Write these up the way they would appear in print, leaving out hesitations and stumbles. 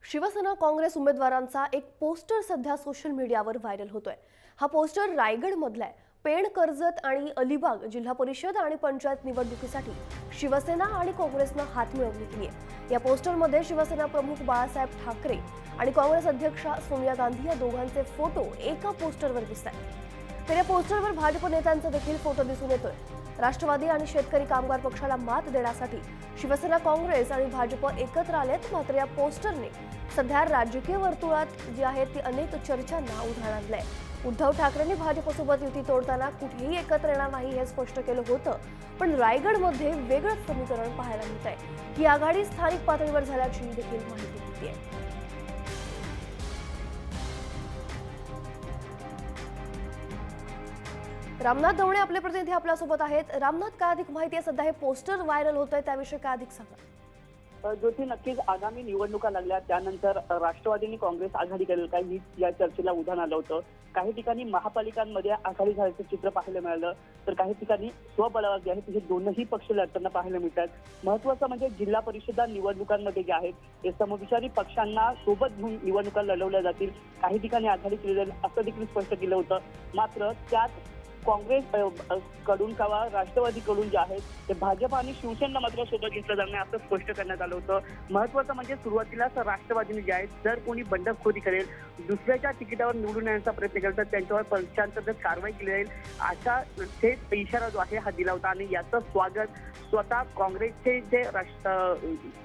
शिवसेना काँग्रेस उमेदवारांचा एक पोस्टर सध्या सोशल मीडियावर व्हायरल होतोय। हा पोस्टर रायगडमधला आहे। पेण, कर्जत आणि अलिबाग जिल्हा परिषद आणि पंचायत निवडणुकीसाठी शिवसेना आणि काँग्रेसनं हातमिळवणी केली आहे। या पोस्टरमध्ये शिवसेना प्रमुख बाळासाहेब ठाकरे आणि काँग्रेस अध्यक्षा सोनिया गांधी या दोघांचे फोटो एका पोस्टरवर दिसतात। तर या पोस्टरवर भाजप नेत्यांचा देखील फोटो दिसून येतोय। राष्ट्रवादी आणि शेतकरी कामगार पक्षाला मात देण्यासाठी शिवसेना, काँग्रेस आणि भाजप एकत्र आलेत। मात्र या पोस्टरने सध्या राजकीय वर्तुळात जी आहे ती अनेक चर्चांना उधाण आणलंय। उद्धव ठाकरेंनी भाजपसोबत युती तोडताना कुठेही एकत्र येणार नाही हे स्पष्ट केलं होतं, पण रायगडमध्ये वेगळंच समीकरण पाहायला मिळतंय। ही आघाडी स्थानिक पातळीवर झाल्याची देखील माहिती मिळतेय। रामनाथ दवणे आपले प्रतिनिधी आपल्यासोबत आहेत। रामनाथ, काय अधिक माहिती आहे? सध्या हे पोस्टर व्हायरल होतंय, त्याविषयी काय अधिक सांगा? ज्योती, नक्कीच आगामी निवडणुका लागल्या त्यानंतर राष्ट्रवादी काँग्रेस आघाडी करेल काय ही या चर्चेला उधाण आलं होतं। काही ठिकाणी महापालिकांमध्ये आघाडी झाल्याचं चित्र पाहायला मिळालं, तर काही ठिकाणी स्वबळावर जे आहेत हे दोनही पक्ष लढताना पाहायला मिळतात। महत्त्वाचं म्हणजे जिल्हा परिषद निवडणुकांमध्ये जे आहेत ते समविचारी पक्षांना सोबत घेऊन निवडणुका लढवल्या जातील। काही ठिकाणी आघाडी केली जाईल असं देखील स्पष्ट केलं होतं। मात्र त्यात काँग्रेस कडून किंवा राष्ट्रवादीकडून जे आहेत ते भाजप आणि शिवसेना मात्र सोबत घेतलं जाणार असं स्पष्ट करण्यात आलं होतं। महत्त्वाचं म्हणजे सुरुवातीलाच राष्ट्रवादीने जे आहेत जर कोणी बंडखोरी करेल, दुसऱ्याच्या तिकिटावर निवडून येण्याचा प्रयत्न केला तर त्यांच्यावर पक्षांतर्गत कारवाई केली जाईल असा थेट इशारा जो आहे हा दिला होता। आणि याचं स्वागत स्वतः काँग्रेसचे जे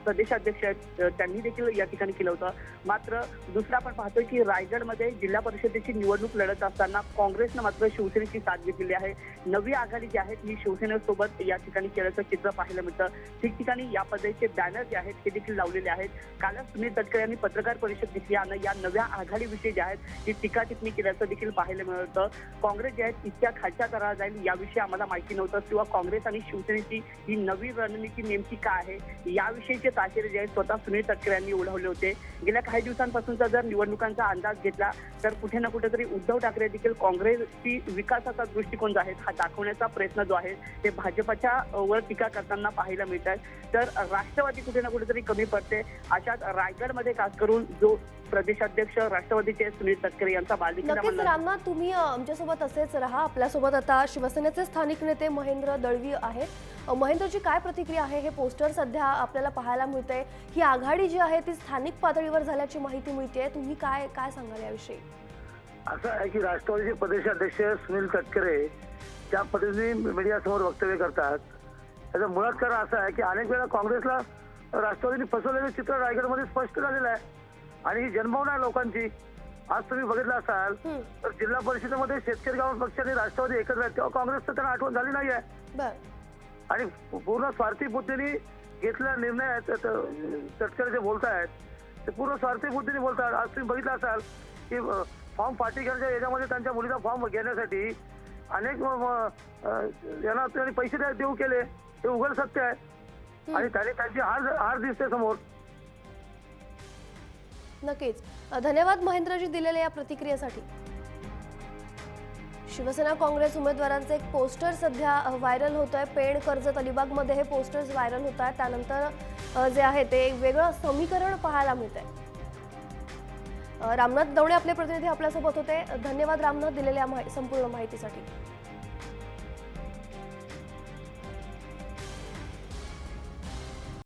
प्रदेशाध्यक्ष आहेत त्यांनी देखील या ठिकाणी केलं होतं। मात्र दुसरं आपण पाहतोय की रायगडमध्ये जिल्हा परिषदेची निवडणूक लढत असताना काँग्रेसनं मात्र शिवसेनेची साथ घेतलेली आहे। नवी आघाडी जी आहे ही शिवसेनेसोबत या ठिकाणी केल्याचं चित्र पाहायला मिळतं। ठिकठिकाणी या पद्धतीचे बॅनर जे आहेत हे देखील लावलेले आहेत। कालच सुनील तटकरे यांनी पत्रकार परिषद घेतली आणि या नव्या आघाडीविषयी जे आहेत ही टीका टिप्पणी केल्याचं देखील पाहायला मिळतं। काँग्रेस जे आहेत इतक्या खालच्या करार जाईल याविषयी आम्हाला माहिती नव्हतं, किंवा काँग्रेस आणि शिवसेनेची ही नवी रणनीती नेमकी काय आहे याविषयीचे ताशेरे जे आहेत स्वतः सुनील तटकरे यांनी उडवले होते। गेल्या काही दिवसांपासूनचा जर निवडणुकांचा अंदाज घेतला तर कुठे ना कुठेतरी उद्धव ठाकरे देखील काँग्रेसची विकासाचा दृष्टिकोन जो आहे हा दाखवण्याचा प्रयत्न जो आहे ते भाजपच्या वर टीका करताना पाहायला मिळतात। तर राष्ट्रवादी कुठे ना कुठेतरी कमी पडते। अशात रायगडमध्ये खास करून जो प्रदेशाध्यक्ष राष्ट्रवादीचे सुनील तटकरे यांचा नक्कीच रामनाथ, तुम्ही आमच्यासोबत असेच राहा। आपल्यासोबत आता शिवसेनेचे स्थानिक नेते महेंद्र दळवी आहेत। महेंद्रची काय प्रतिक्रिया आहे? हे पोस्टर सध्या आपल्याला पाहायला मिळतंय, ही आघाडी जी आहे ती स्थानिक पातळीवर झाल्याची माहिती मिळते। तुम्ही काय काय सांगाल याविषयी? असं आहे की राष्ट्रवादीचे प्रदेशाध्यक्ष सुनील तटकरे ज्या पद्धतीने मीडियासमोर वक्तव्य करतात त्याचं मुळात कारण असं आहे की अनेक वेळा काँग्रेसला राष्ट्रवादीने फसवलेलं चित्र रायगडमध्ये स्पष्ट झालेलं आहे आणि ही जन्मभावना आहे लोकांची। आज तुम्ही बघितलं असाल तर जिल्हा परिषदेमध्ये शेतकरी कामगार पक्ष आणि राष्ट्रवादी एकत्र आहेत, तेव्हा काँग्रेसचं त्यांना आठवण झाली नाही आहे आणि पूर्ण स्वार्थी बुद्धीने घेतलेला निर्णय तटकरे जे बोलत आहेत ते पूर्ण स्वार्थी बुद्धीने बोलतात। आज तुम्ही बघितलं असाल की फॉर्म पार्टीकरच्या याच्यामध्ये त्यांच्या मुलीचा फॉर्म घेण्यासाठी अनेक यांना त्यांनी पैसे देऊ केले, हे उघड सत्य आहे आणि त्याने त्यांची हार दिसते समोर। नक्कीच, धन्यवाद महेंद्रजी दिलेल्या या प्रतिक्रियेसाठी। शिवसेना काँग्रेस उमेदवारांचे एक पोस्टर सध्या व्हायरल होत आहे। पेण, कर्जत, अलिबागमध्ये हे पोस्टर्स व्हायरल होत आहेत। त्यानंतर जे आहे ते एक वेगळं समीकरण पाहायला मिळत आहे। रामनाथ दवणे आपले प्रतिनिधी आपल्यासोबत होते। धन्यवाद रामनाथ दिलेल्या संपूर्ण माहितीसाठी।